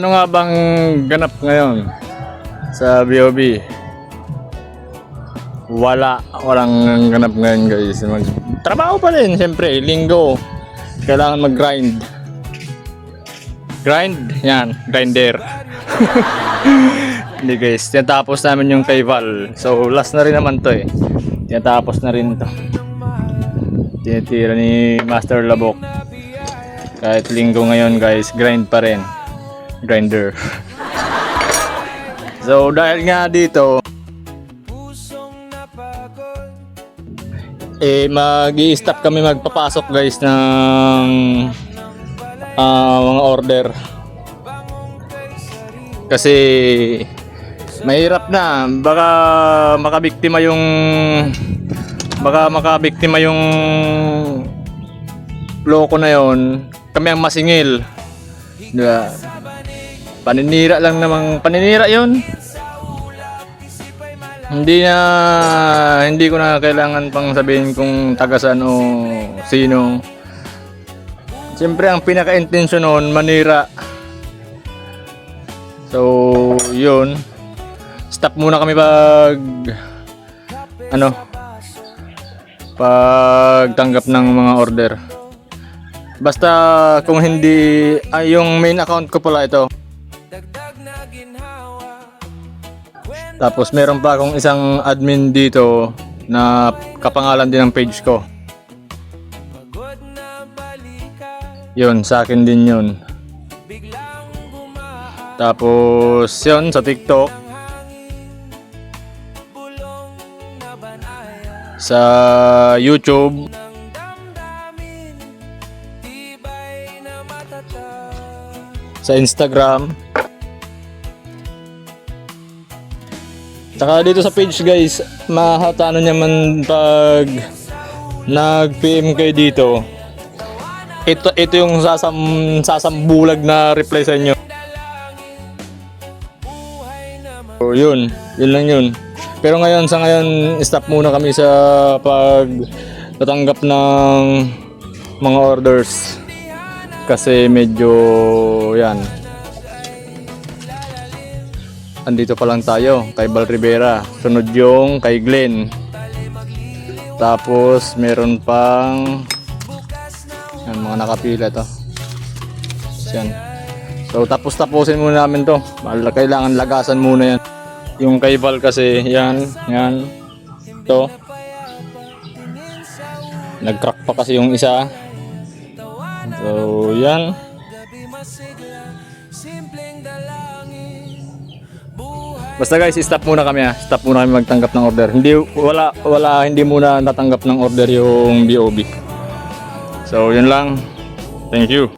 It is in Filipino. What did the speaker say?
Ano nga bang ganap ngayon sa BOB? Walang ganap ngayon guys. Trabaho pa rin siyempre, linggo. Kailangan mag-grind. Yan, grinder. Hindi guys, tinatapos namin yung kay Val. So last na rin naman to eh. Tinatapos na rin to. Tinitira ni Master Labok. Kahit linggo ngayon guys, grind pa rin. Grinder. So dahil nga dito mag-i-stop kami magpapasok guys ng mga order kasi mahirap na, baka makabiktima yung loko na yon, kami ang masingil, diba? Paninira lang namang paninira yon. Hindi ko na kailangan pang sabihin kung tagasan o sino. Siyempre ang pinaka-intensyon noon manira. So yun, stop muna kami pagtanggap ng mga order. Basta kung hindi yung main account ko pala ito. Tapos meron pa akong isang admin dito na kapangalan din ng page ko. Yun, sa akin din yun. Tapos yun, sa TikTok, sa YouTube, sa Instagram, saka dito sa page guys, mahatano naman pag nag-PM kayo dito. Ito yung sasambulag na reply sa inyo. So, yun lang yun. Pero sa ngayon, stop muna kami sa pagtatanggap ng mga orders. Kasi medyo yan. Andito pa lang tayo kay Val Rivera, sunod yung kay Glenn, tapos meron pang yan, mga nakapila to. Yan. So tapusin muna namin to, kailangan lagasan muna yan. Yung kay Val kasi yan to, nag-crack pa kasi yung isa. So yan. Basta guys, stop muna kami Stop muna kami magtanggap ng order. Hindi muna natanggap ng order yung BOB. So, yun lang. Thank you.